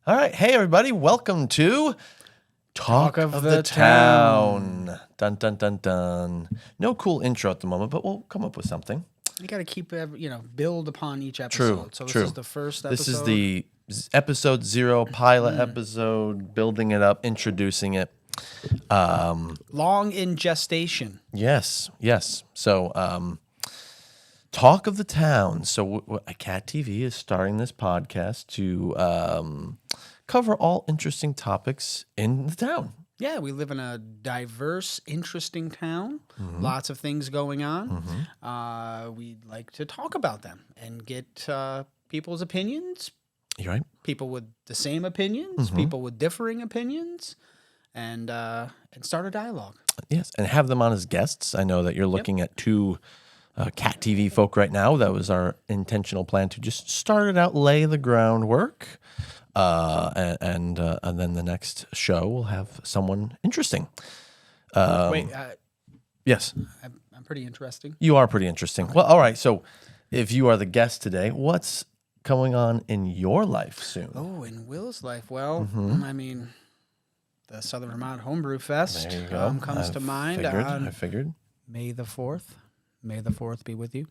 All right. Hey, everybody. Welcome to Talk of the Town. Dun, dun, dun, dun. No cool intro at the moment, but we'll come up with something. You got to keep, build upon each True. episode. So True. this is the first episode. This is the episode 0 pilot episode, building it up, introducing it. Long in gestation. Yes. So, Talk of the Town. So, Cat TV is starting this podcast to cover all interesting topics in the town. Yeah, we live in a diverse, interesting town. Lots of things going on. We'd like to talk about them and get people's opinions. You're right. People with the same opinions, people with differing opinions, and start a dialogue. Yes, and have them on as guests. I know that you're looking at two Cat TV folk right now. That was our intentional plan to just start it out, lay the groundwork, and then the next show we'll have someone interesting. Yes, I'm pretty interesting. you are pretty interesting. Well, all right. So, if you are the guest today, what's going on in your life soon? Oh, in Will's life, well, I mean, the Southern Vermont Homebrew Fest There you go. comes to mind. I figured. May the 4th. May the 4th be with you.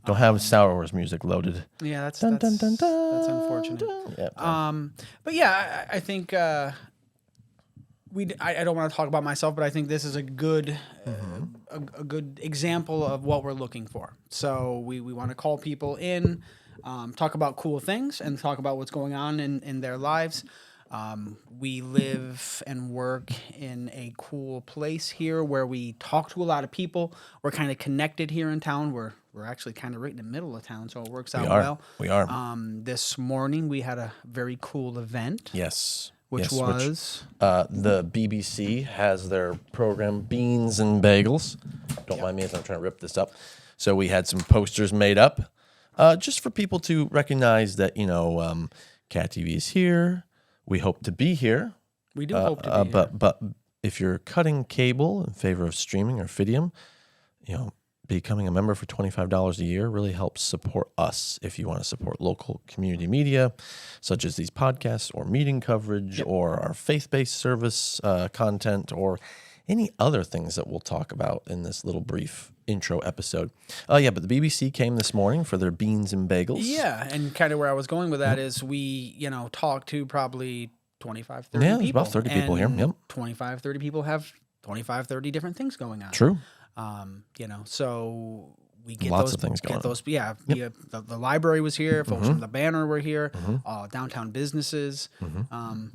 Don't have Star Wars music loaded. Yeah, that's Dun, dun, dun, dun, that's unfortunate. Yeah. But yeah, I think I don't want to talk about myself, but I think this is a good a good example of what we're looking for. So we want to call people in, talk about cool things, and talk about what's going on in their lives. We live and work in a cool place here where we talk to a lot of people. We're kind of connected here in town. We're actually kind of right in the middle of town, so it works out well. We are. This morning we had a very cool event. Yes. Which was? The BBC has their program, Beans and Bagels. Don't mind me as I'm trying to rip this up. So we had some posters made up just for people to recognize that, Cat TV is here. We hope to be here. We do hope to be here. But if you're cutting cable in favor of streaming or Fidium, becoming a member for $25 a year really helps support us if you want to support local community media, such as these podcasts or meeting coverage or our faith-based service content or any other things that we'll talk about in this little brief intro episode. But the BBC came this morning for their Beans and Bagels. Yeah, and kind of where I was going with that is we, talked to probably 25, 30 Yeah, people. there's about 30 people here. Yep. 25, 30 people have 25, 30 different things going on. True. So we get Lots those, of things going on. those, yeah. The library was here. Folks from the Banner were here. Downtown businesses.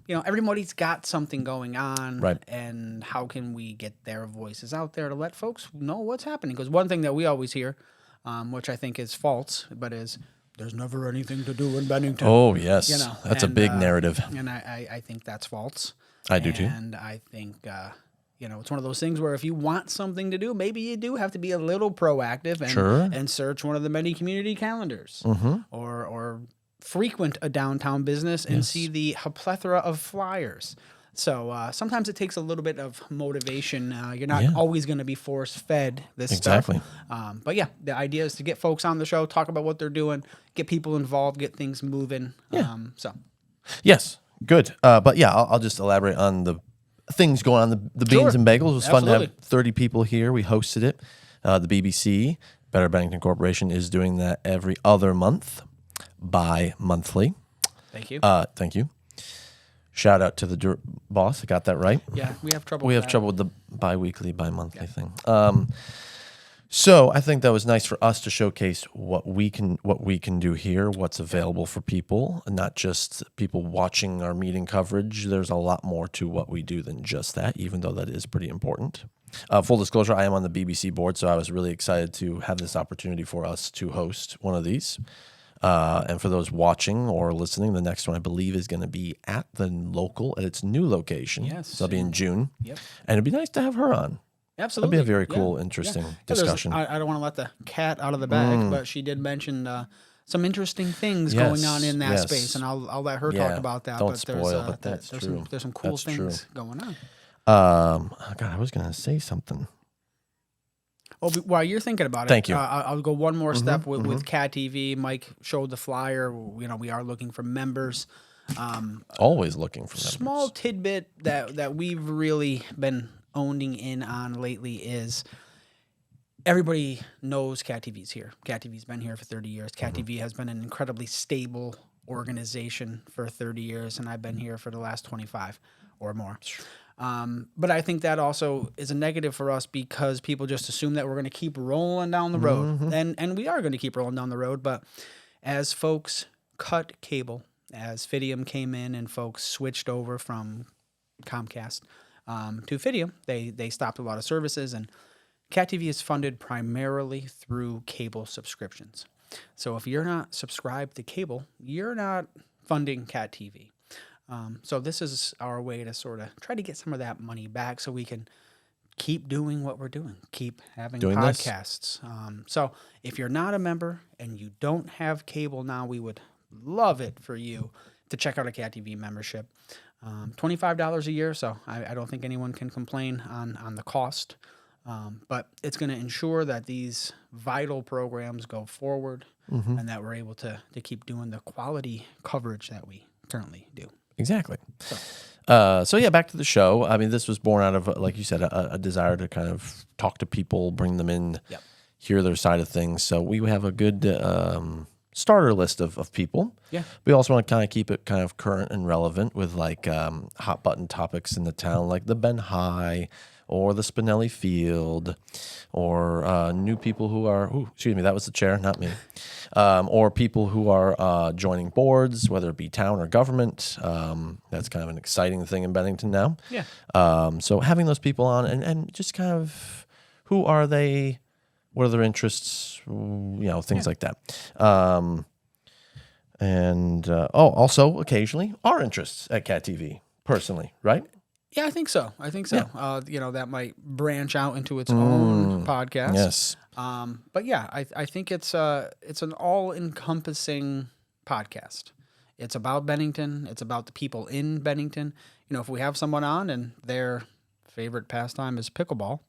Everybody's got something going on. Right. And how can we get their voices out there to let folks know what's happening? Because one thing that we always hear, which I think is false, but is there's never anything to do in Bennington. Oh, yes. That's a big narrative. And I think that's false. I do too. And I think it's one of those things where if you want something to do, maybe you do have to be a little proactive and search one of the many community calendars or frequent a downtown business and see the plethora of flyers. So sometimes it takes a little bit of motivation. You're not always going to be force-fed this stuff. But yeah, the idea is to get folks on the show, talk about what they're doing, get people involved, get things moving. Yes, good. But yeah, I'll just elaborate on the things going on. The Beans and Bagels. It was fun to have 30 people here. We hosted it. The BBC, Better Bennington Corporation, is doing that every other month, bi-monthly. Thank you. Thank you. Shout out to the boss. I got that right. Yeah, we have trouble. We have trouble with the bi-weekly, bi-monthly thing. So I think that was nice for us to showcase what we can do here, what's available for people, and not just people watching our meeting coverage. There's a lot more to what we do than just that, even though that is pretty important. Full disclosure, I am on the BBC board, so I was really excited to have this opportunity for us to host one of these. And for those watching or listening, the next one I believe is going to be at its new location. Yes. So it'll be in June. Yep. And it'd be nice to have her on. Absolutely. That'd be a very cool, interesting discussion. I don't want to let the cat out of the bag, but she did mention some interesting things going on in that space, and I'll let her talk about that. Don't spoil, but that's true. There's some cool things going on. God, I was going to say something. Oh, while you're thinking about it, Thank you. I'll go one more step with Cat TV. Mike showed the flyer. We are looking for members. Always looking for members. Small tidbit that we've really been owning in on lately is everybody knows Cat TV's here. Cat TV's been here for 30 years. Cat TV has been an incredibly stable organization for 30 years, and I've been here for the last 25 or more. But I think that also is a negative for us because people just assume that we're going to keep rolling down the road. And we are going to keep rolling down the road. But as folks cut cable, as Fidium came in and folks switched over from Comcast to Fidium, they stopped a lot of services. And Cat TV is funded primarily through cable subscriptions. So if you're not subscribed to cable, you're not funding Cat TV. So this is our way to sort of try to get some of that money back so we can keep doing what we're doing, keep having podcasts. So if you're not a member and you don't have cable now, we would love it for you to check out a Cat TV membership. $25 a year, so I don't think anyone can complain on the cost. But it's going to ensure that these vital programs go forward and that we're able to keep doing the quality coverage that we currently do. Exactly. So yeah, back to the show. I mean, this was born out of, like you said, a desire to kind of talk to people, bring them in, hear their side of things. So we have a good starter list of people. Yeah. We also want to kind of keep it kind of current and relevant with like hot button topics in the town, like the Ben High or the Spinelli Field, or new people who are, excuse me, that was the chair, not me, or people who are joining boards, whether it be town or government. That's kind of an exciting thing in Bennington now. Yeah. So having those people on and just kind of who are they, what are their interests, things like that. Also occasionally our interests at Cat TV personally, right? Yeah, I think so. Yeah. That might branch out into its own podcast. Yes. But yeah, I think it's an all-encompassing podcast. It's about Bennington. It's about the people in Bennington. If we have someone on and their favorite pastime is pickleball,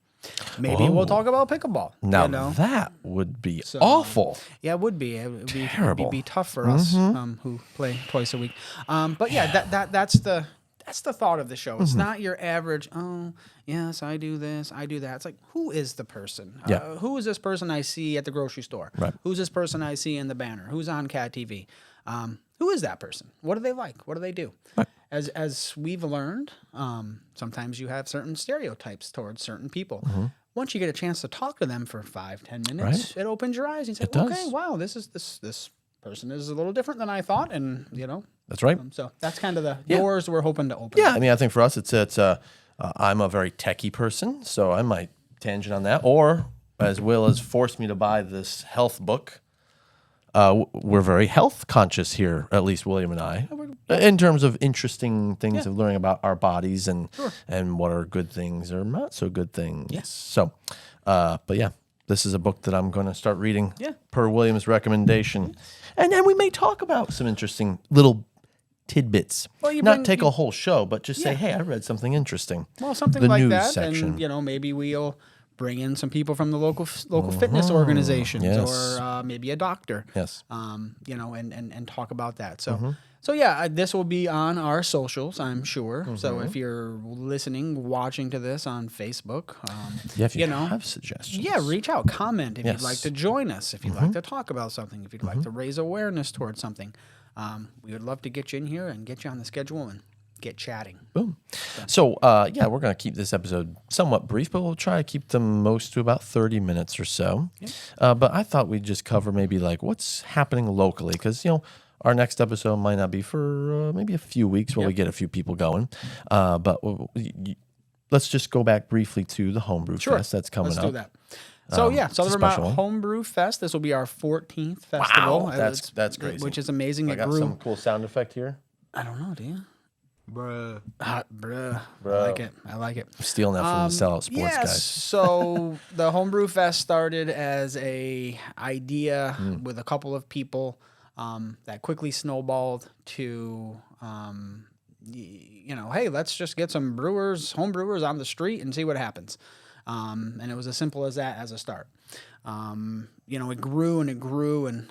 maybe we'll talk about pickleball. Now that would be awful. Yeah, it would be. It would be terrible. It'd be tough for us who play twice a week. But yeah, that's the thought of the show. It's not your average, oh, yes, I do this, I do that. It's like, who is the person? Yeah. Who is this person I see at the grocery store? Right. Who's this person I see in the banner? Who's on Cat TV? Who is that person? What do they like? What do they do? Right. As we've learned, sometimes you have certain stereotypes towards certain people. Once you get a chance to talk to them for 5-10 minutes, it opens your eyes. And you say, okay, wow, this person is a little different than I thought, and That's right. so that's kind of the doors we're hoping to open. Yeah, I mean, I think for us, it's I'm a very techie person, so I might tangent on that. Or, as Will has forced me to buy this health book, we're very health conscious here, at least William and I, in terms of interesting things of learning about our bodies and what are good things or not so good things. Yes. So, but yeah, this is a book that I'm going to start reading per William's recommendation. And then we may talk about some interesting little tidbits. Well, not take a whole show, but just say, hey, I read something interesting. Well, something The like news that, section. and maybe we'll bring in some people from the local fitness organizations, or maybe a doctor. Yes. And talk about that. So. So yeah, this will be on our socials, I'm sure. So if you're listening, watching to this on Facebook, if you have suggestions, reach out, comment if you'd like to join us, if you'd like to talk about something, if you'd like to raise awareness towards something. We would love to get you in here and get you on the schedule and get chatting. Boom. So we're going to keep this episode somewhat brief, but we'll try to keep them most to about 30 minutes or so. Yeah. But I thought we'd just cover maybe like what's happening locally, because our next episode might not be for maybe a few weeks while we get a few people going. But let's just go back briefly to the Homebrew Fest that's coming up. Let's do that. So Southern Vermont Homebrew Fest. This will be our 14th festival. Wow, that's crazy. Which is amazing. I got some cool sound effect here. I don't know, do you? Bruh. Bruh. Bruh. I like it. I'm stealing that from the Sellout Sports guys. So the Homebrew Fest started as a idea with a couple of people that quickly snowballed to, hey, let's just get some home brewers on the street and see what happens. And it was as simple as that as a start. It grew and it grew, and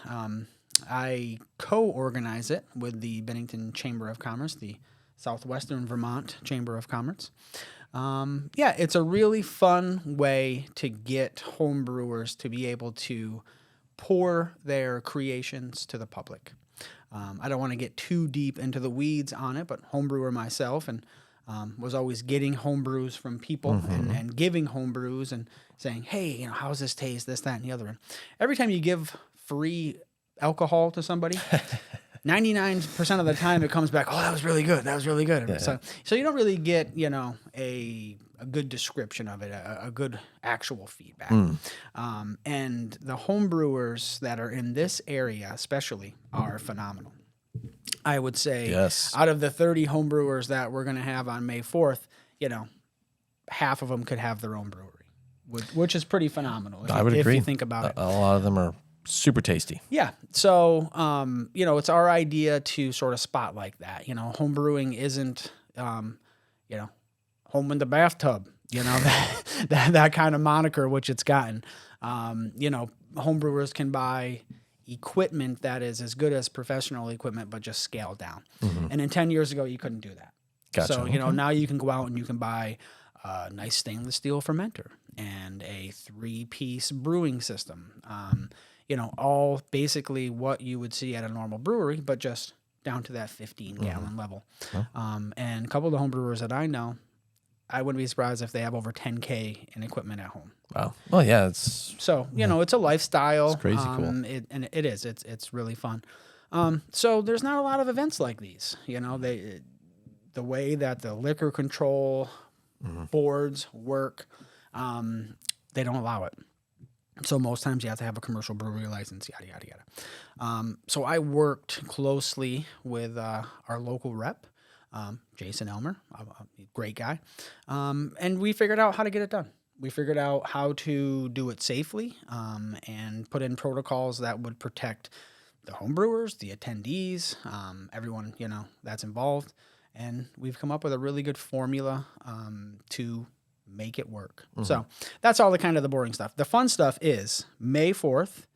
I co-organize it with the Bennington Chamber of Commerce, the Southwestern Vermont Chamber of Commerce. Yeah, it's a really fun way to get home brewers to be able to pour their creations to the public. I don't want to get too deep into the weeds on it, but home brewer myself, and was always getting home brews from people and giving home brews and saying, hey, you know, how's this taste, this, that, and the other. And every time you give free alcohol to somebody, 99% of the time it comes back, oh, that was really good. That was really good. Yeah. So you don't really get, you know, a good description of it, a good actual feedback. And the home brewers that are in this area especially are phenomenal. I would say out of the 30 home brewers that we're going to have on May 4th, you know, half of them could have their own brewery, which is pretty phenomenal. I would agree. If you think about it. A lot of them are super tasty. Yeah. So, you know, it's our idea to sort of spotlight that. You know, home brewing isn't, you know, home in the bathtub, you know, that kind of moniker, which it's gotten. You know, home brewers can buy equipment that is as good as professional equipment, but just scaled down. And then 10 years ago, you couldn't do that. Gotcha. So, you know, now you can go out and you can buy a nice stainless steel fermenter and a 3-piece brewing system. You know, all basically what you would see at a normal brewery, but just down to that 15-gallon level. And a couple of the home brewers that I know, I wouldn't be surprised if they have over 10K in equipment at home. Wow. Well, yeah, it's so you know, it's a lifestyle. It's crazy cool. And it is. It's really fun. So there's not a lot of events like these. You know, the way that the liquor control boards work, they don't allow it. So most times you have to have a commercial brewery license, yada, yada, yada. So I worked closely with our local rep, Jason Elmer, a great guy. And we figured out how to get it done. We figured out how to do it safely and put in protocols that would protect the home brewers, the attendees, everyone, you know, that's involved. And we've come up with a really good formula to make it work. So that's all the kind of the boring stuff. The fun stuff is May 4th.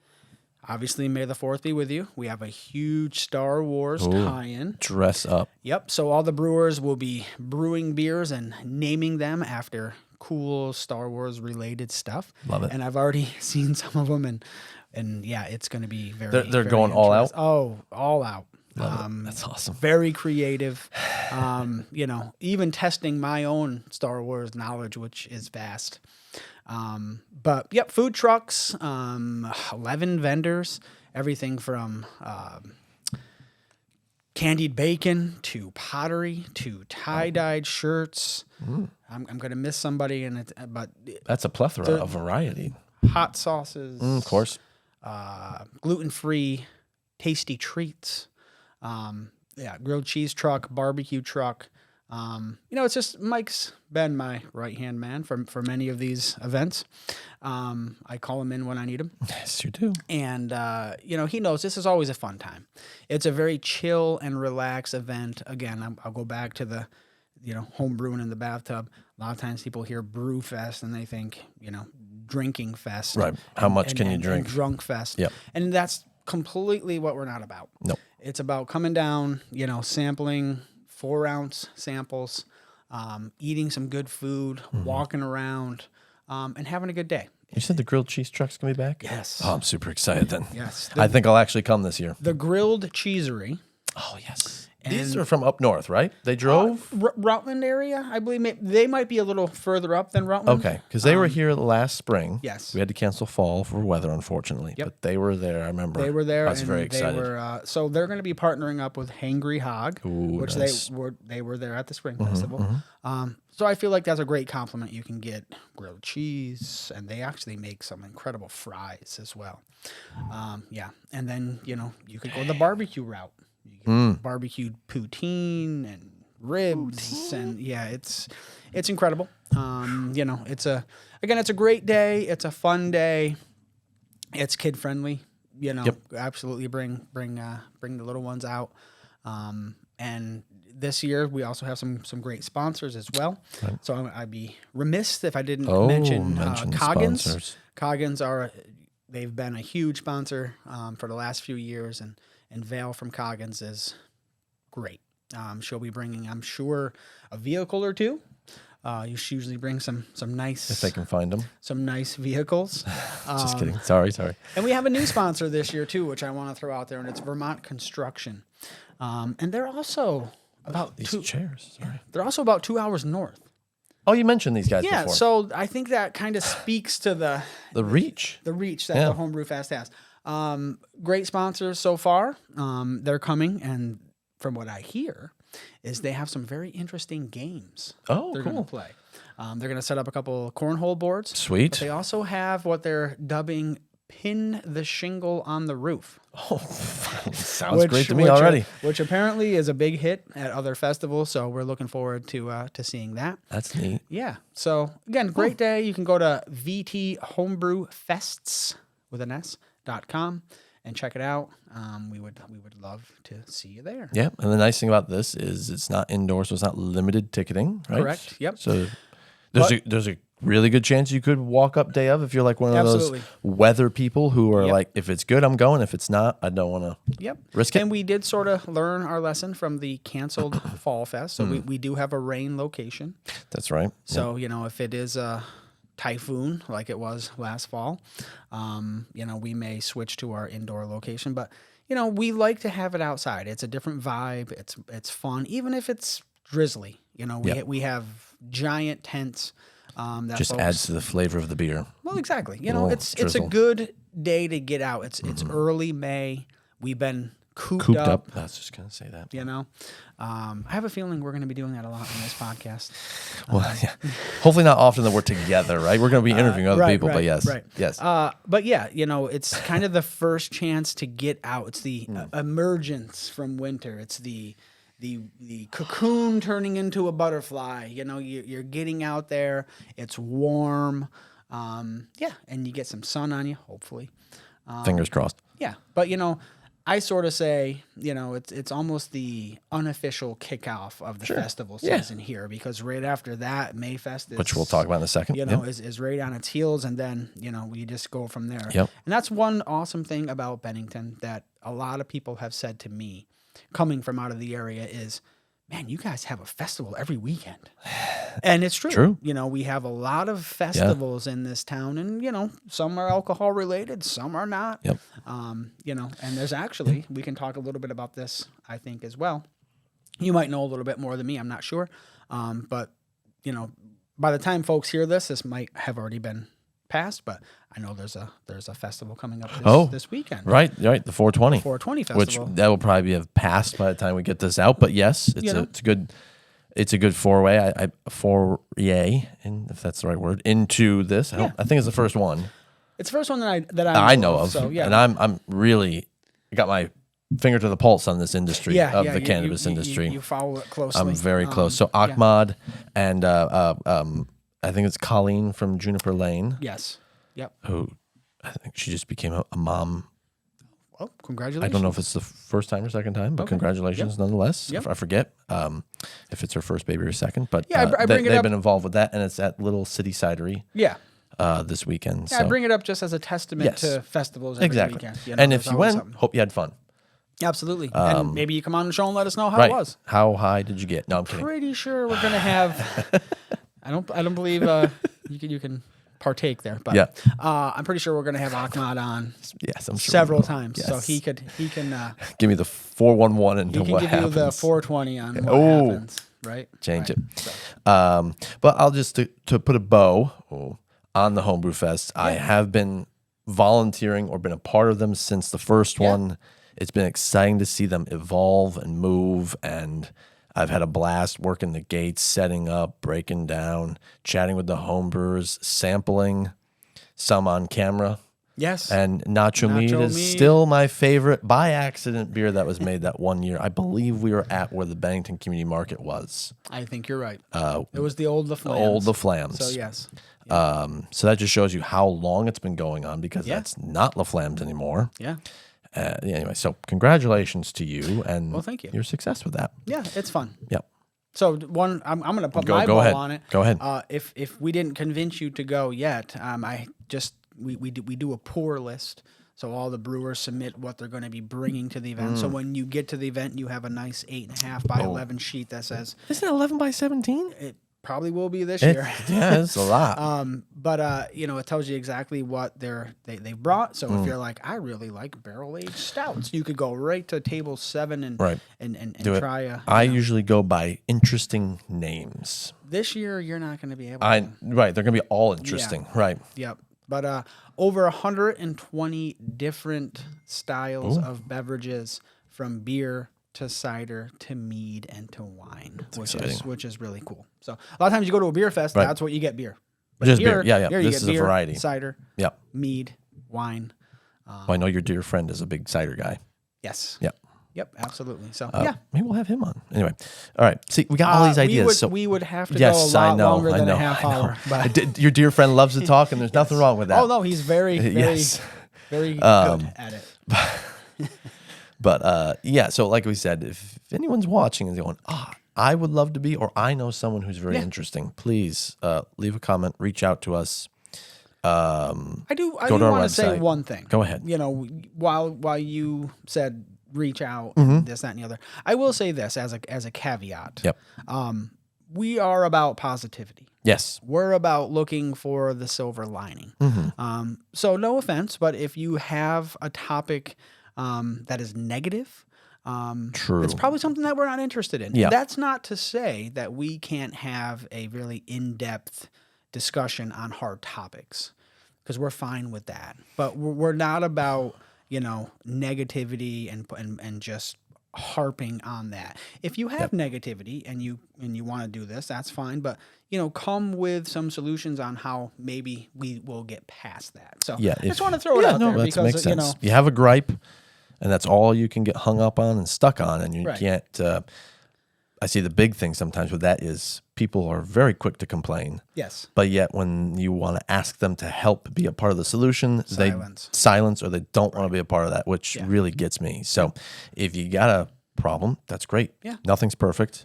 Obviously, May the 4th be with you. We have a huge Star Wars tie-in. Dress up. Yep. So all the brewers will be brewing beers and naming them after cool Star Wars related stuff. Love it. And I've already seen some of them, and yeah, it's going to be very. They're very going all out. Oh, all out. That's awesome. Very creative. You know, even testing my own Star Wars knowledge, which is vast. But yep, food trucks, 11 vendors, everything from candied bacon to pottery to tie-dyed shirts. I'm going to miss somebody, but that's a plethora of variety. Hot sauces, of course, gluten-free, tasty treats. Yeah, grilled cheese truck, barbecue truck. You know, it's just Mike's been my right-hand man for many of these events. I call him in when I need him. Yes, you do. And, you know, he knows this is always a fun time. It's a very chill and relaxed event. Again, I'll go back to the, you know, home brewing in the bathtub. A lot of times people hear brew fest and they think, you know, drinking fest. Right. How much can you drink? And drunk fest. Yep. And that's completely what we're not about. Nope. It's about coming down, you know, sampling 4-ounce samples, eating some good food, walking around, and having a good day. You said the grilled cheese truck's going to be back? Yes. Oh, I'm super excited then. Yes. I think I'll actually come this year. The Grilled Cheesery. Oh, yes. These are from up north, right? They drove? Rutland area, I believe. They might be a little further up than Rutland. Okay, because they were here last spring. Yes. We had to cancel fall for weather, unfortunately. Yep. But they were there, I remember. They were there. I was very excited. So they're going to be partnering up with Hangry Hog, which nice. they were there at the Spring Festival. So I feel like that's a great compliment. You can get grilled cheese, and they actually make some incredible fries as well. Yeah, and then, you know, you could go the barbecue route. Barbecued poutine and ribs, and yeah, it's incredible. You know, it's a great day. It's a fun day. It's kid friendly. You know, absolutely bring the little ones out. And this year we also have some great sponsors as well. Right. So I'd be remiss if I didn't mention Coggins. Sponsors. Coggins are they've been a huge sponsor for the last few years, and Val from Coggins is great. She'll be bringing, I'm sure, a vehicle or two. You should usually bring some nice, If they can find them. some nice vehicles. Just kidding. Sorry. And we have a new sponsor this year too, which I want to throw out there, and it's Vermont Construction. And they're also about These two. chairs. Sorry. They're also about 2 hours north. Oh, you mentioned these guys Yeah, before. so I think that kind of speaks to the reach. reach that Yeah. the Homebrew Fest has. Great sponsors so far. They're coming, and from what I hear, is they have some very interesting games. Oh, they're cool. going to play. They're going to set up a couple cornhole boards. Sweet. But they also have what they're dubbing "Pin the Shingle on the Roof." Oh, sounds great to me already. Which apparently is a big hit at other festivals. So we're looking forward to seeing that. That's neat. Yeah. So again, great day. You can go to VT with an S.com and check it out. We would love to see you there. Yeah, and the nice thing about this is it's not indoors, so it's not limited ticketing, right? Correct. Yep. So there's a really good chance you could walk up day of if you're like one of Absolutely. those weather people who are Yep. like, if it's good, I'm going. If it's not, I don't want to. Yep. Risk it. And we did sort of learn our lesson from the canceled Fall Fest. So we do have a rain location. That's right. So, if it is a typhoon like it was last fall, we may switch to our indoor location. But, we like to have it outside. It's a different vibe. It's fun, even if it's drizzly. We have giant tents. That Just folks- adds to the flavor of the beer. Well, exactly. Little It's a drizzle. good day to get out. It's early May. We've been cooped up. I was just gonna say that. I have a feeling we're going to be doing that a lot on this podcast. Well, yeah. Hopefully not often that we're together, right? We're gonna be interviewing other people, but yes, yes. But yeah, it's kind of the first chance to get out. It's the emergence from winter. It's the cocoon turning into a butterfly. You're getting out there. It's warm. And you get some sun on you, hopefully. Fingers crossed. Yeah, but I sort of say, it's almost the unofficial kickoff of the festival season here, because right after that, Mayfest is, Which we'll talk about in a second. Yep. is right on its heels, and then we just go from there. Yep. And that's one awesome thing about Bennington that a lot of people have said to me, coming from out of the area, is, man, you guys have a festival every weekend. And it's true. True. We have a lot of festivals in this town, and, some are alcohol related, some are not. Yep. And there's actually, we can talk a little bit about this, I think, as well. You might know a little bit more than me, I'm not sure. But, by the time folks hear this might have already been passed, but I know there's a festival coming up this weekend. Right, the 420. 420 Which festival. that will probably have passed by the time we get this out. But yes, it's a good foray. Foray, if that's the right word, into this. I think it's the first one It's the first one that I know of. So, yeah. And I'm really got my finger to the pulse on this industry the cannabis industry. You follow it closely. I'm very close. So Ahmad and I think it's Colleen from Juniper Lane. Yes. Yep. Who I think she just became a mom. Well, congratulations. I don't know if it's the first time or second time, but congratulations nonetheless. Yep. I forget if it's her first baby or second, but I bring it they've up. been involved with that, and it's at Little City Cidery Yeah. this weekend. Yeah, so. I bring it up just as a testament Yes. to festivals every Exactly. weekend. And there's if you always went, something. hope you had fun. Absolutely. And maybe you come on the show and let us know how Right. it was. How high did you get? No, I'm kidding. Pretty sure we're gonna have. I don't believe you can partake there, but Yeah. I'm pretty sure we're gonna have Ahmad on Yes, I'm sure. several we will. times, Yes. so he can give me the 411 and he can what give happens. you the 420 on what Oh. happens, right? Change Right. it. So, But I'll just to put a bow on the Homebrew Fest. I have been volunteering or been a part of them since the first one. It's been exciting to see them evolve and move, and I've had a blast working the gates, setting up, breaking down, chatting with the homebrewers, sampling some on camera. yes. And Nacho Mead Nacho is Mead. still my favorite by accident beer that was made that one year. I believe we were at where the Bennington Community Market was. I think you're right. It was the old La Flams. Old La Flams. So yes. So that just shows you how long it's been going on, because Yeah. that's not La Flams anymore. Yeah. Anyway, so congratulations to you and Well, thank you. your success with that. Yeah. It's fun. Yep. So I'm gonna put Go my ball ahead. on it. Go ahead. If we didn't convince you to go yet, I just we do a pour list. So all the brewers submit what they're going to be bringing to the event. So when you get to the event, you have a nice 8.5 by 11 sheet that says Isn't it 11 by 17? it probably will be this year. Yeah, it's a lot. But you know, it tells you exactly what they brought. So if you're like, I really like barrel aged stouts, you could go right to table 7 and Right. and Do it. try a. I usually go by interesting names. This year, you're not going to be able. Right, they're gonna be all interesting. Right. Yep. But over 120 different styles of beverages, from beer to cider to mead and to wine, which is really cool. So a lot of times you go to a beer fest, Right. that's what you get: beer. But Just beer. Yeah, yeah. Here you This get is a beer, variety. cider, Yep. mead, wine. Well, I know your dear friend is a big cider guy. Yes. Yep. Yep. Absolutely. So Maybe we'll have him on. Anyway, all right. See, we got all these ideas. We would have to yes, go a lot I know. longer I than know. a half I know. hour. But Your dear friend loves to talk, and there's nothing wrong with that. oh no, he's very, very, Yes. very good at it. But yeah, so like we said, if anyone's watching and going, I would love to be, or I know someone who's very interesting, please leave a comment, reach out to us. I do to our want to say website. one thing. Go ahead. You know, while you said reach out, Mm-hmm. this, that, and the other, I will say this as a caveat. Yep. We are about positivity. Yes. We're about looking for the silver lining. Mm-hmm. So no offense, but if you have a topic that is negative, True. it's probably something that we're not interested in. Yeah. That's not to say that we can't have a really in-depth discussion on hard topics, because we're fine with that. But we're not about, you know, negativity and just harping on that. If you have negativity and you want to do this, that's fine. But you know, come with some solutions on how maybe we will get past that. So Yeah. I just want to throw it out there that because makes sense. you know, You have a gripe, and that's all you can get hung up on and stuck on, and you Right. can't. I see the big thing sometimes with that is people are very quick to complain. yes, But yet, when you want to ask them to help be a part of the solution, Silence. they silence or they don't want to be a part of that, which really gets me. So, if you got a problem, that's great. Yeah. Nothing's perfect.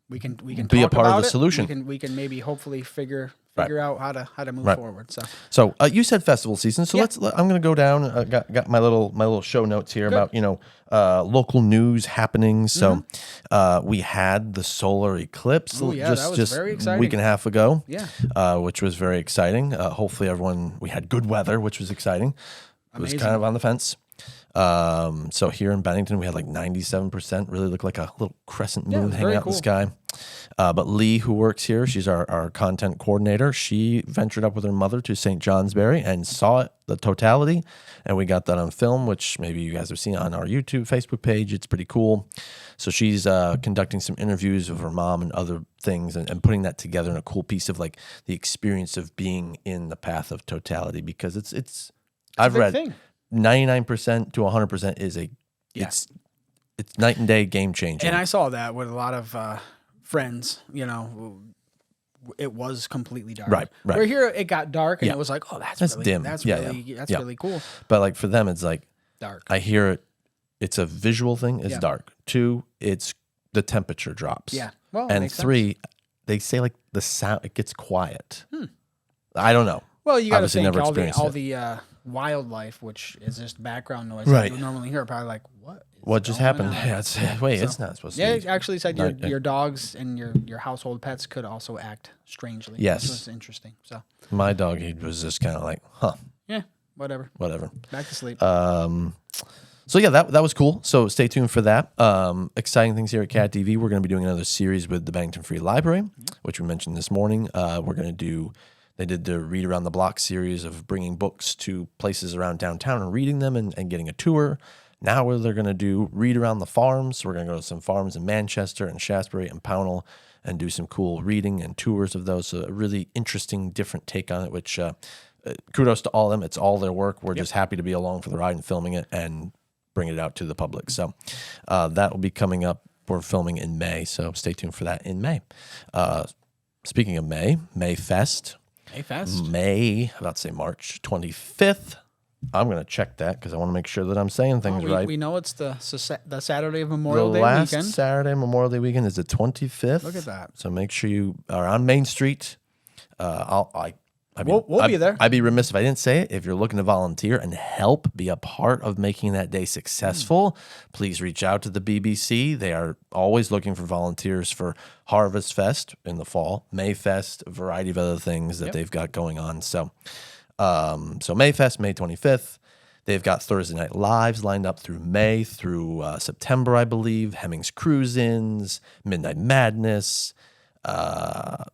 we can Be a talk part of about the it. solution. We can maybe hopefully figure Right. out how to move Right. forward. So So you said festival season. So I'm going to go down. Got my little show notes here about local news happenings. So we had the solar eclipse. Mm-hmm. Yeah, that was very a exciting. week and a half ago. Yeah. Which was very exciting. Hopefully we had good weather, which was exciting. It was kind of on the fence. So here in Bennington, we had like 97%. Really looked like a little crescent moon hanging very out in cool. the sky. But Lee, who works here, she's our content coordinator. She ventured up with her mother to St. Johnsbury and saw it, the totality. And we got that on film, which maybe you guys have seen on our YouTube, Facebook page. It's pretty cool. So she's conducting some interviews of her mom and other things and putting that together in a cool piece of like the experience of being in the path of totality, because it's I've big read thing. 99% to 100% is it's night and day, game changing. And I saw that with a lot of friends, you know, it was completely dark. Right. Where here it got dark and it was like, oh, that's really dim. That's Yeah, really yeah. that's Yeah. really cool. But like for them, it's like Dark. I hear it. It's a visual thing. It's Yeah. dark. 2, it's the temperature drops. Yeah. Well, it And makes sense. 3, they say like the sound, it gets quiet. I don't know. Well, you got to Obviously think never all experienced the wildlife, which is just background noise Right. that you normally hear, are probably like, what? What just going happened? on? Yeah, it's not supposed Yeah, to it be. actually said No, your dogs and your household pets could also act strangely. Yes. Which was interesting. So, My dog, he was just kind of like, yeah, whatever. whatever. Back to sleep. So yeah, that was cool. So stay tuned for that. Exciting things here at Cat TV. We're going to be doing another series with the Bennington Free Library, which we mentioned this morning. We're going to do. They did the Read Around the Block series of bringing books to places around downtown and reading them and getting a tour. Now they're going to do Read Around the Farms. We're going to go to some farms in Manchester and Shaftesbury and Pownell and do some cool reading and tours of those. So a really interesting, different take on it, which kudos to all of them. It's all their work. We're just happy to be along for the ride and filming it and bringing it out to the public. So that will be coming up. We're filming in May, so stay tuned for that in May. Speaking of May Fest. Hey, fast. About to say March 25th. I'm going to check that because I want to make sure that I'm saying things right. We know it's the Saturday of The Memorial Day last weekend. Saturday, Memorial Day weekend, is the 25th. Look at that. So make sure you are on Main Street. We'll be there. I'd be remiss if I didn't say it. If you're looking to volunteer and help be a part of making that day successful, please reach out to the BBC. They are always looking for volunteers for Harvest Fest in the fall, Mayfest, a variety of other things that they've got going on. So, Mayfest, May 25th. They've got Thursday Night Lives lined up through May, through September, I believe. Hemmings Cruise-Ins, Midnight Madness.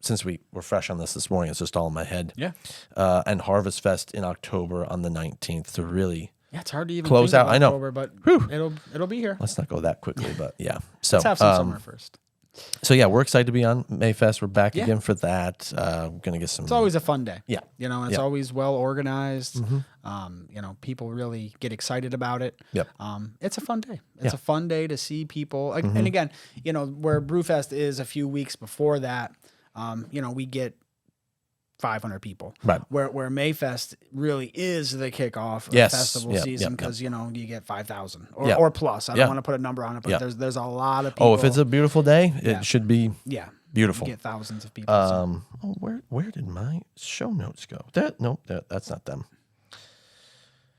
Since we were fresh on this morning, it's just all in my head. Yeah. And Harvest Fest in October on the 19th to really It's hard to even close think out. of I know. October, but it'll be here. Let's not go that quickly, but yeah. So Let's have some summer first. So yeah, we're excited to be on Mayfest. We're back Yeah. again for that. Gonna get some. It's always a fun day. Yeah. And it's always well organized. People really get excited about it. Yep. It's a fun day. It's a fun day to see people. And again, where Brewfest is a few weeks before that, we get 500 people. Right. Where Mayfest really is the kickoff of Yes. festival Yep. season Yep. because you get 5,000 Yep. or plus. I don't Yep. want to put a number on it, but Yep. there's a lot of people. Oh, if it's a beautiful day, Yeah. it should be yeah, beautiful. you get thousands of people. so. Where did my show notes go? That's not them.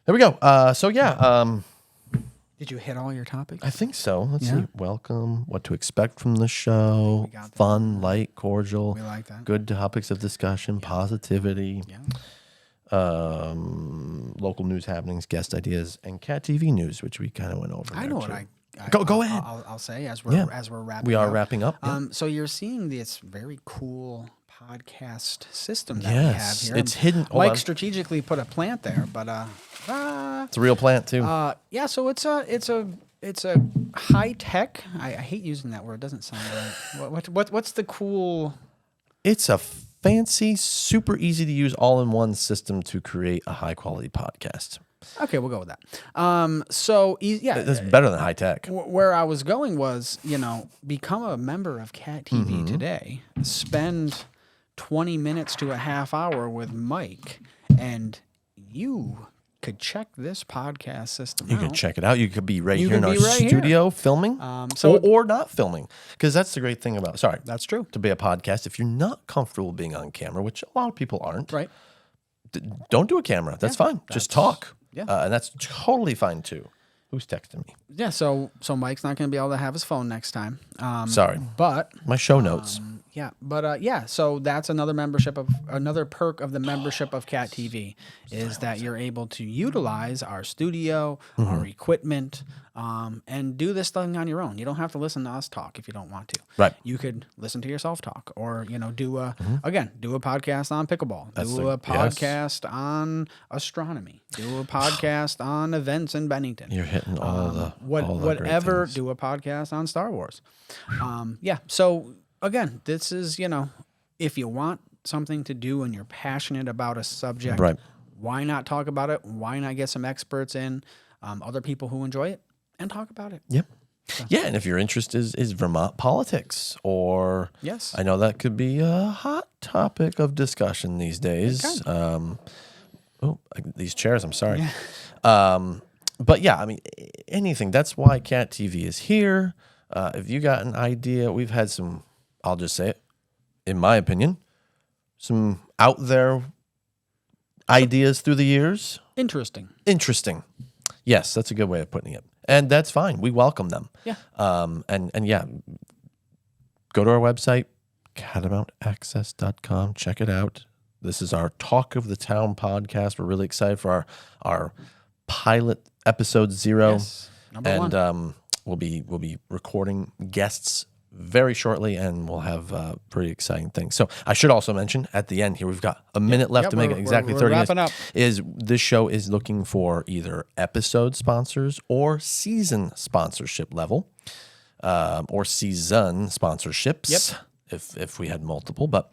There we go. Did you hit all your topics? I think so. Let's Yeah. see. Welcome. What to expect from the show. got that. Fun, light, cordial. We like that. Good topics of discussion, positivity. Yeah. Local news happenings, guest ideas, and Cat TV news, which we kind of went over. I there, know what too. I Go ahead. I'll say as we're wrapping. We are up. wrapping up. Yeah. So you're seeing this very cool podcast system that Yes, we have here. it's hidden. Hold Mike on. strategically put a plant there, but It's a real plant too. yeah. So it's a high tech. I hate using that word. It doesn't sound right. What's the cool? It's a fancy, super easy to use all-in-one system to create a high-quality podcast. Okay, we'll go with that. That's better than high tech. Where I was going was, become a member of Cat TV today. Spend 20 minutes to a half hour with Mike, and you could check this podcast system You out. can check it out. You could be right You here in could our be right here. studio filming, so- or not filming, because that's the great thing about. Sorry, That's true. to be a podcast. If you're not comfortable being on camera, which a lot of people aren't, Right. don't do a camera. That's fine. Just talk. yeah. And that's totally fine too. Who's texting me? Yeah, so Mike's not going to be able to have his phone next time. Sorry, But my show notes. so that's another perk of the membership of Cat TV is that you're able to utilize our studio, our equipment, and do this thing on your own. You don't have to listen to us talk if you don't want to. Right. You could listen to yourself talk, or do a podcast on pickleball, That's do the- a podcast on astronomy, do a podcast on events in Bennington. You're hitting all the Whatever, great things. do a podcast on Star Wars. So again, this is, if you want something to do and you're passionate about a subject, Right. why not talk about it? Why not get some experts in, other people who enjoy it, and talk about it? Yep. Yeah, and if your interest is Vermont politics, or Yes. I know that could be a hot topic of discussion these days. These chairs. I'm sorry. But yeah, I mean, anything. That's why Cat TV is here. If you got an idea, we've had some. I'll just say it. In my opinion, some out there ideas through the years. Interesting. Interesting. Yes, that's a good way of putting it. And that's fine. We welcome them. Yeah. And yeah, go to our website, catamountaccess.com. Check it out. This is our Talk of the Town podcast. We're really excited for our pilot episode 0. Yes. Number one. And we'll be recording guests very shortly, and we'll have pretty exciting things. So I should also mention at the end here, we've got a minute left to make it exactly 30 minutes. wrapping up. Is this show is looking for either episode sponsors or season sponsorship level, or season sponsorships. Yep. If we had multiple, but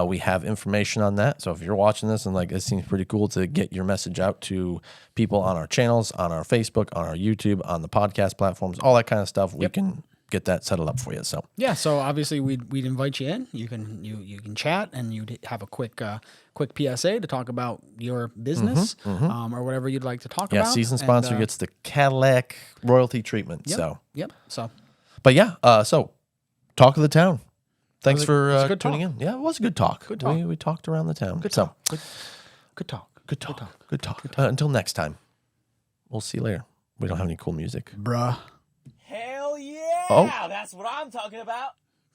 we have information on that. So if you're watching this and like it seems pretty cool to get your message out to people on our channels, on our Facebook, on our YouTube, on the podcast platforms, all that kind of stuff, we can get that settled up for you. So Yeah, so obviously we'd invite you in. You can chat, and you'd have a quick PSA to talk about your business, or whatever you'd like to talk about. season sponsor And, gets the Cadillac royalty treatment. Yep, So, yep. So but yeah, so Talk of the Town. thanks for was a good tuning talk. in. Yeah, it was a good talk. Good talk. We talked around the town. Good So, talk. Good talk. good talk. Good talk. Until next time, we'll see you later. We don't have any cool music. Bruh. Hell yeah! Oh. That's what I'm talking about.